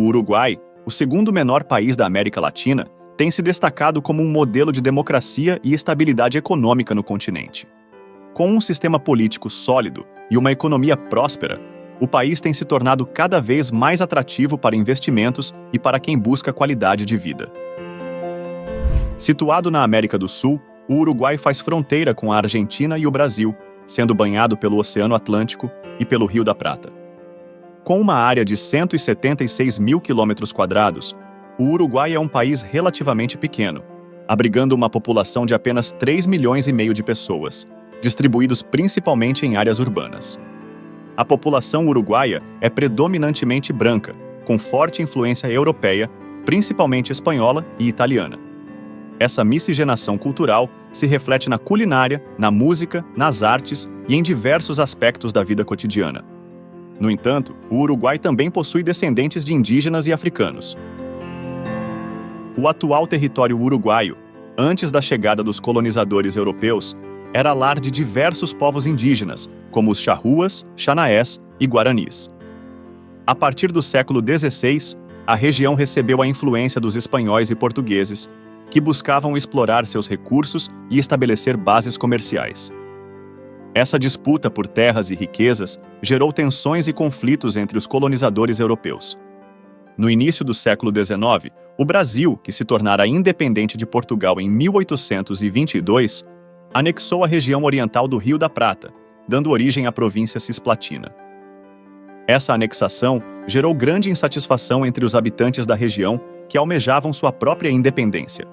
Uruguai, o segundo menor país da América Latina, tem se destacado como um modelo de democracia e estabilidade econômica no continente. Com um sistema político sólido e uma economia próspera, o país tem se tornado cada vez mais atrativo para investimentos e para quem busca qualidade de vida. Situado na América do Sul, o Uruguai faz fronteira com a Argentina e o Brasil, sendo banhado pelo Oceano Atlântico e pelo Rio da Prata. Com uma área de 176 mil quilômetros quadrados, o Uruguai é um país relativamente pequeno, abrigando uma população de apenas 3,5 milhões de pessoas, distribuídos principalmente em áreas urbanas. A população uruguaia é predominantemente branca, com forte influência europeia, principalmente espanhola e italiana. Essa miscigenação cultural se reflete na culinária, na música, nas artes e em diversos aspectos da vida cotidiana. No entanto, o Uruguai também possui descendentes de indígenas e africanos. O atual território uruguaio, antes da chegada dos colonizadores europeus, era lar de diversos povos indígenas, como os charruas, xanaés e guaranis. A partir do século XVI, a região recebeu a influência dos espanhóis e portugueses, que buscavam explorar seus recursos e estabelecer bases comerciais. Essa disputa por terras e riquezas gerou tensões e conflitos entre os colonizadores europeus. No início do século XIX, o Brasil, que se tornara independente de Portugal em 1822, anexou a região oriental do Rio da Prata, dando origem à província cisplatina. Essa anexação gerou grande insatisfação entre os habitantes da região que almejavam sua própria independência.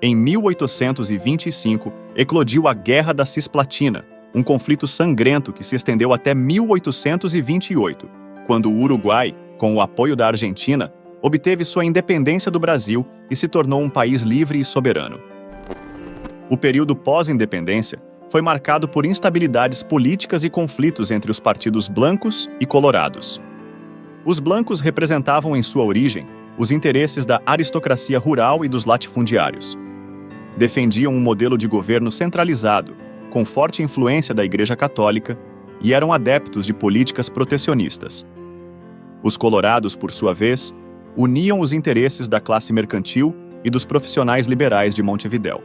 Em 1825, eclodiu a Guerra da Cisplatina, um conflito sangrento que se estendeu até 1828, quando o Uruguai, com o apoio da Argentina, obteve sua independência do Brasil e se tornou um país livre e soberano. O período pós-independência foi marcado por instabilidades políticas e conflitos entre os partidos blancos e colorados. Os blancos representavam em sua origem os interesses da aristocracia rural e dos latifundiários. Defendiam um modelo de governo centralizado, com forte influência da Igreja Católica, e eram adeptos de políticas protecionistas. Os colorados, por sua vez, uniam os interesses da classe mercantil e dos profissionais liberais de Montevidéu.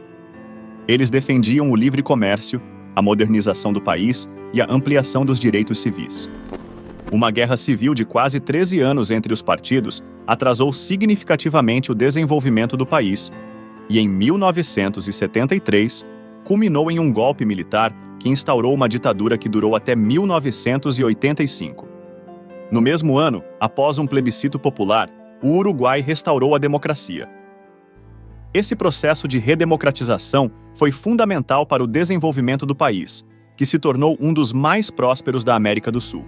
Eles defendiam o livre comércio, a modernização do país e a ampliação dos direitos civis. Uma guerra civil de quase 13 anos entre os partidos atrasou significativamente o desenvolvimento do país e, em 1973, culminou em um golpe militar que instaurou uma ditadura que durou até 1985. No mesmo ano, após um plebiscito popular, o Uruguai restaurou a democracia. Esse processo de redemocratização foi fundamental para o desenvolvimento do país, que se tornou um dos mais prósperos da América do Sul.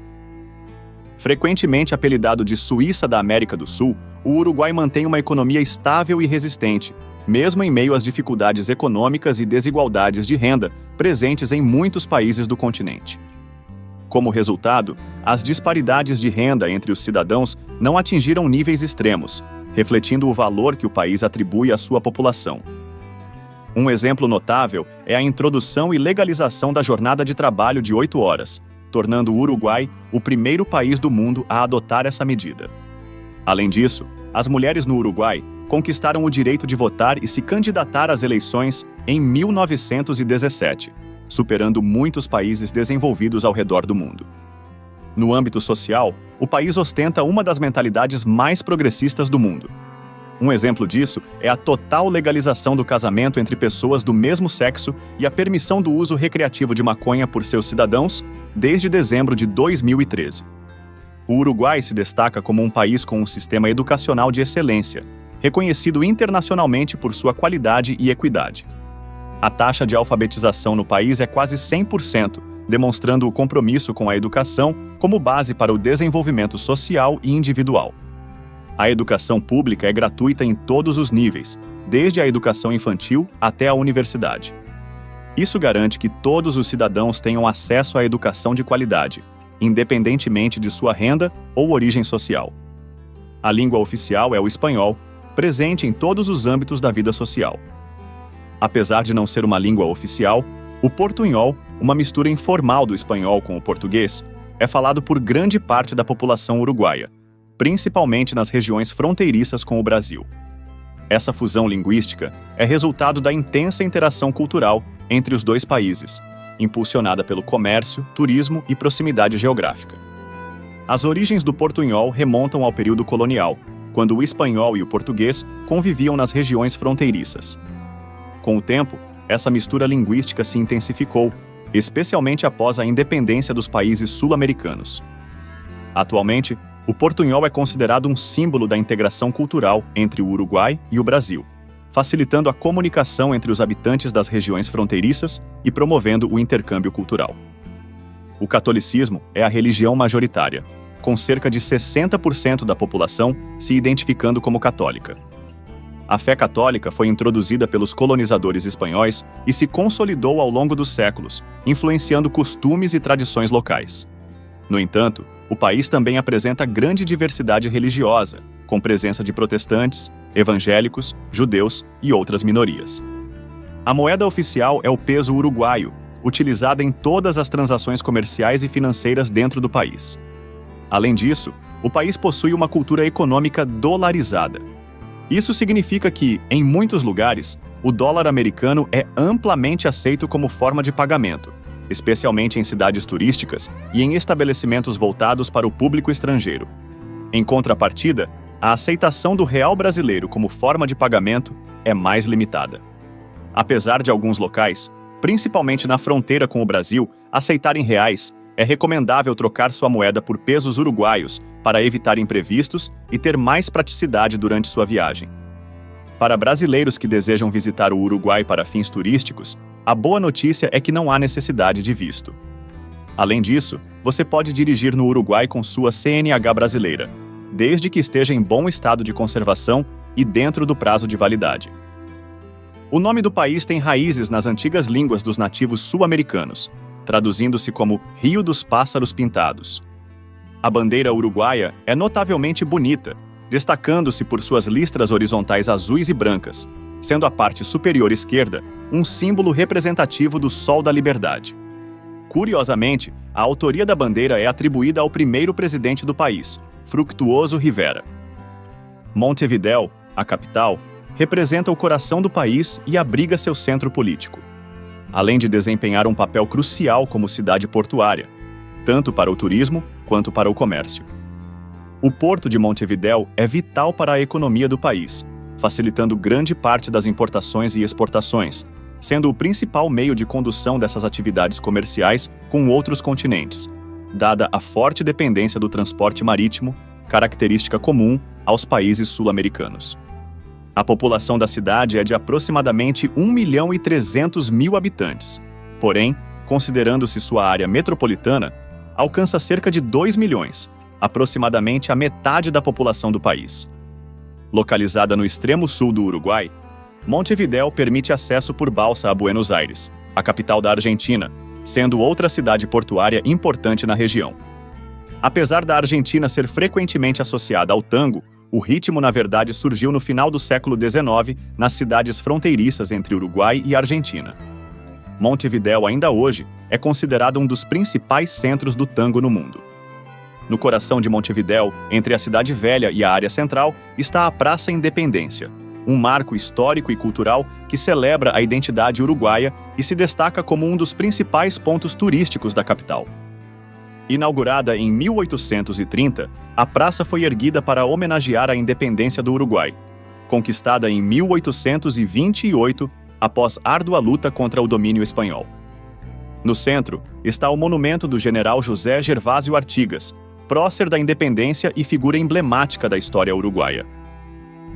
Frequentemente apelidado de Suíça da América do Sul, o Uruguai mantém uma economia estável e resistente, mesmo em meio às dificuldades econômicas e desigualdades de renda presentes em muitos países do continente. Como resultado, as disparidades de renda entre os cidadãos não atingiram níveis extremos, refletindo o valor que o país atribui à sua população. Um exemplo notável é a introdução e legalização da jornada de trabalho de 8 horas, tornando o Uruguai o primeiro país do mundo a adotar essa medida. Além disso, as mulheres no Uruguai conquistaram o direito de votar e se candidatar às eleições em 1917, superando muitos países desenvolvidos ao redor do mundo. No âmbito social, o país ostenta uma das mentalidades mais progressistas do mundo. Um exemplo disso é a total legalização do casamento entre pessoas do mesmo sexo e a permissão do uso recreativo de maconha por seus cidadãos desde dezembro de 2013. O Uruguai se destaca como um país com um sistema educacional de excelência, reconhecido internacionalmente por sua qualidade e equidade. A taxa de alfabetização no país é quase 100%, demonstrando o compromisso com a educação como base para o desenvolvimento social e individual. A educação pública é gratuita em todos os níveis, desde a educação infantil até a universidade. Isso garante que todos os cidadãos tenham acesso à educação de qualidade, independentemente de sua renda ou origem social. A língua oficial é o espanhol, presente em todos os âmbitos da vida social. Apesar de não ser uma língua oficial, o portunhol, uma mistura informal do espanhol com o português, é falado por grande parte da população uruguaia. principalmente nas regiões fronteiriças com o Brasil. Essa fusão linguística é resultado da intensa interação cultural entre os dois países, impulsionada pelo comércio, turismo e proximidade geográfica. As origens do portunhol remontam ao período colonial, quando o espanhol e o português conviviam nas regiões fronteiriças. Com o tempo, essa mistura linguística se intensificou, especialmente após a independência dos países sul-americanos. Atualmente, o portunhol é considerado um símbolo da integração cultural entre o Uruguai e o Brasil, facilitando a comunicação entre os habitantes das regiões fronteiriças e promovendo o intercâmbio cultural. O catolicismo é a religião majoritária, com cerca de 60% da população se identificando como católica. A fé católica foi introduzida pelos colonizadores espanhóis e se consolidou ao longo dos séculos, influenciando costumes e tradições locais. No entanto, o país também apresenta grande diversidade religiosa, com presença de protestantes, evangélicos, judeus e outras minorias. A moeda oficial é o peso uruguaio, utilizada em todas as transações comerciais e financeiras dentro do país. Além disso, o país possui uma cultura econômica dolarizada. Isso significa que, em muitos lugares, o dólar americano é amplamente aceito como forma de pagamento, especialmente em cidades turísticas e em estabelecimentos voltados para o público estrangeiro. Em contrapartida, a aceitação do real brasileiro como forma de pagamento é mais limitada. Apesar de alguns locais, principalmente na fronteira com o Brasil, aceitarem reais, é recomendável trocar sua moeda por pesos uruguaios para evitar imprevistos e ter mais praticidade durante sua viagem. Para brasileiros que desejam visitar o Uruguai para fins turísticos, a boa notícia é que não há necessidade de visto. Além disso, você pode dirigir no Uruguai com sua CNH brasileira, desde que esteja em bom estado de conservação e dentro do prazo de validade. O nome do país tem raízes nas antigas línguas dos nativos sul-americanos, traduzindo-se como Rio dos Pássaros Pintados. A bandeira uruguaia é notavelmente bonita, destacando-se por suas listras horizontais azuis e brancas, sendo a parte superior esquerda um símbolo representativo do Sol da Liberdade. Curiosamente, a autoria da bandeira é atribuída ao primeiro presidente do país, Fructuoso Rivera. Montevidéu, a capital, representa o coração do país e abriga seu centro político, além de desempenhar um papel crucial como cidade portuária, tanto para o turismo quanto para o comércio. O porto de Montevidéu é vital para a economia do país, facilitando grande parte das importações e exportações, sendo o principal meio de condução dessas atividades comerciais com outros continentes, dada a forte dependência do transporte marítimo, característica comum aos países sul-americanos. A população da cidade é de aproximadamente 1.300.000 habitantes, porém, considerando-se sua área metropolitana, alcança cerca de 2 milhões, aproximadamente a metade da população do país. Localizada no extremo sul do Uruguai, Montevidéu permite acesso por balsa a Buenos Aires, a capital da Argentina, sendo outra cidade portuária importante na região. Apesar da Argentina ser frequentemente associada ao tango, o ritmo, na verdade, surgiu no final do século XIX nas cidades fronteiriças entre Uruguai e Argentina. Montevidéu, ainda hoje, é considerado um dos principais centros do tango no mundo. No coração de Montevidéu, entre a Cidade Velha e a área central, está a Praça Independência, um marco histórico e cultural que celebra a identidade uruguaia e se destaca como um dos principais pontos turísticos da capital. Inaugurada em 1830, a praça foi erguida para homenagear a independência do Uruguai, conquistada em 1828 após árdua luta contra o domínio espanhol. No centro está o monumento do general José Gervásio Artigas, prócer da independência e figura emblemática da história uruguaia.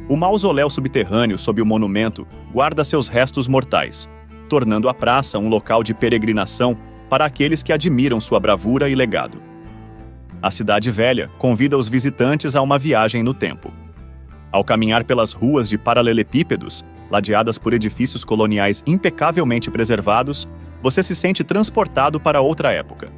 O mausoléu subterrâneo sob o monumento guarda seus restos mortais, tornando a praça um local de peregrinação para aqueles que admiram sua bravura e legado. A Cidade Velha convida os visitantes a uma viagem no tempo. Ao caminhar pelas ruas de paralelepípedos, ladeadas por edifícios coloniais impecavelmente preservados, você se sente transportado para outra época.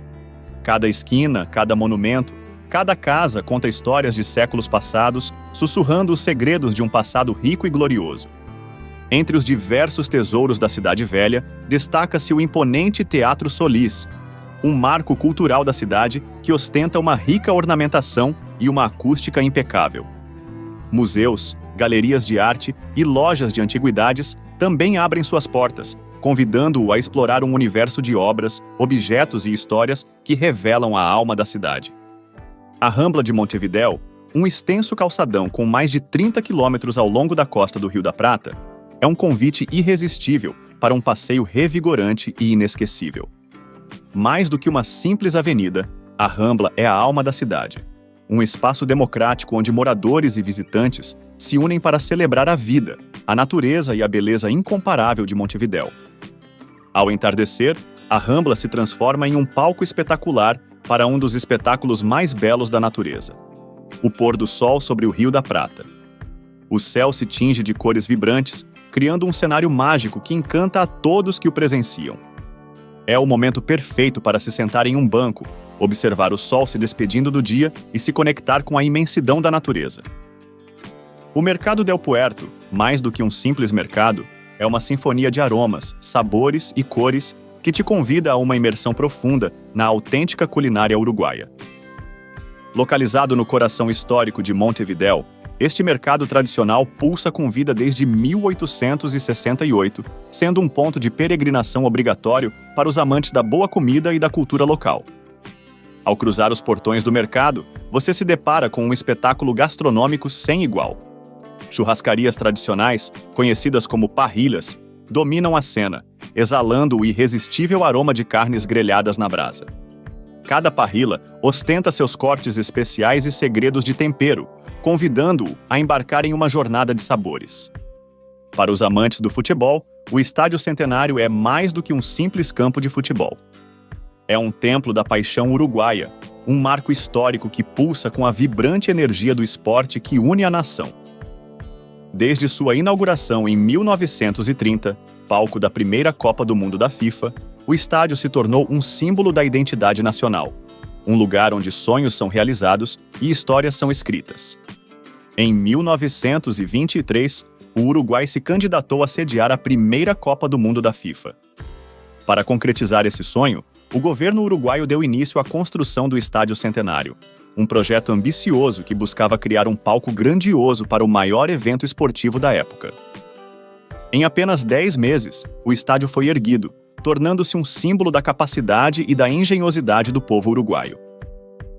Cada esquina, cada monumento, cada casa conta histórias de séculos passados, sussurrando os segredos de um passado rico e glorioso. Entre os diversos tesouros da Cidade Velha, destaca-se o imponente Teatro Solís, um marco cultural da cidade que ostenta uma rica ornamentação e uma acústica impecável. Museus, galerias de arte e lojas de antiguidades também abrem suas portas, convidando-o a explorar um universo de obras, objetos e histórias que revelam a alma da cidade. A Rambla de Montevidéu, um extenso calçadão com mais de 30 quilômetros ao longo da costa do Rio da Prata, é um convite irresistível para um passeio revigorante e inesquecível. Mais do que uma simples avenida, a Rambla é a alma da cidade. Um espaço democrático onde moradores e visitantes se unem para celebrar a vida, a natureza e a beleza incomparável de Montevidéu. Ao entardecer, a Rambla se transforma em um palco espetacular para um dos espetáculos mais belos da natureza: o pôr do sol sobre o Rio da Prata. O céu se tinge de cores vibrantes, criando um cenário mágico que encanta a todos que o presenciam. É o momento perfeito para se sentar em um banco, observar o sol se despedindo do dia e se conectar com a imensidão da natureza. O Mercado del Puerto, mais do que um simples mercado, é uma sinfonia de aromas, sabores e cores que te convida a uma imersão profunda na autêntica culinária uruguaia. Localizado no coração histórico de Montevidéu, este mercado tradicional pulsa com vida desde 1868, sendo um ponto de peregrinação obrigatório para os amantes da boa comida e da cultura local. Ao cruzar os portões do mercado, você se depara com um espetáculo gastronômico sem igual. Churrascarias tradicionais, conhecidas como parrilhas, dominam a cena, exalando o irresistível aroma de carnes grelhadas na brasa. Cada parrilla ostenta seus cortes especiais e segredos de tempero, convidando-o a embarcar em uma jornada de sabores. Para os amantes do futebol, o Estádio Centenário é mais do que um simples campo de futebol. É um templo da paixão uruguaia, um marco histórico que pulsa com a vibrante energia do esporte que une a nação. Desde sua inauguração em 1930, palco da primeira Copa do Mundo da FIFA, o estádio se tornou um símbolo da identidade nacional, um lugar onde sonhos são realizados e histórias são escritas. Em 1923, o Uruguai se candidatou a sediar a primeira Copa do Mundo da FIFA. Para concretizar esse sonho, o governo uruguaio deu início à construção do Estádio Centenário, um projeto ambicioso que buscava criar um palco grandioso para o maior evento esportivo da época. Em apenas 10 meses, o estádio foi erguido, tornando-se um símbolo da capacidade e da engenhosidade do povo uruguaio.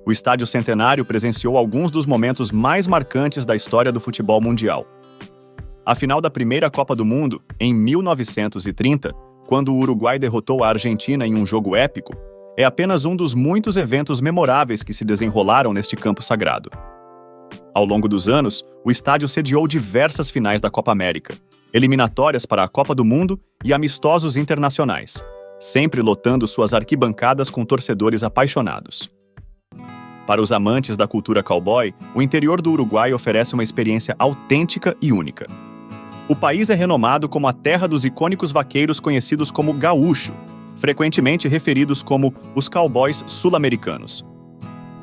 O Estádio Centenário presenciou alguns dos momentos mais marcantes da história do futebol mundial. A final da primeira Copa do Mundo, em 1930, quando o Uruguai derrotou a Argentina em um jogo épico, é apenas um dos muitos eventos memoráveis que se desenrolaram neste campo sagrado. Ao longo dos anos, o estádio sediou diversas finais da Copa América, eliminatórias para a Copa do Mundo e amistosos internacionais, sempre lotando suas arquibancadas com torcedores apaixonados. Para os amantes da cultura cowboy, o interior do Uruguai oferece uma experiência autêntica e única. O país é renomado como a terra dos icônicos vaqueiros conhecidos como gaúcho, frequentemente referidos como os cowboys sul-americanos.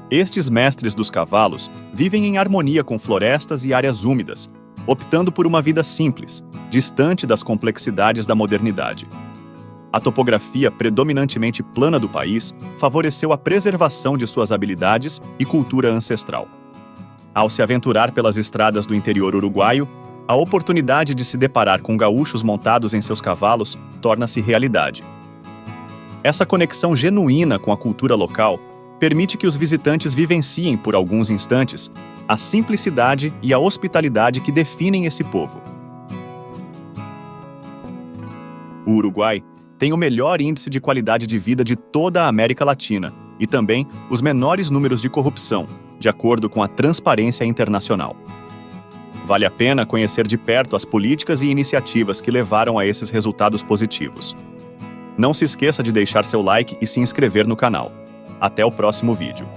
Estes mestres dos cavalos vivem em harmonia com florestas e áreas úmidas, optando por uma vida simples, distante das complexidades da modernidade. A topografia predominantemente plana do país favoreceu a preservação de suas habilidades e cultura ancestral. Ao se aventurar pelas estradas do interior uruguaio, a oportunidade de se deparar com gaúchos montados em seus cavalos torna-se realidade. Essa conexão genuína com a cultura local permite que os visitantes vivenciem por alguns instantes a simplicidade e a hospitalidade que definem esse povo. O Uruguai tem o melhor índice de qualidade de vida de toda a América Latina e também os menores números de corrupção, de acordo com a Transparência Internacional. Vale a pena conhecer de perto as políticas e iniciativas que levaram a esses resultados positivos. Não se esqueça de deixar seu like e se inscrever no canal. Até o próximo vídeo.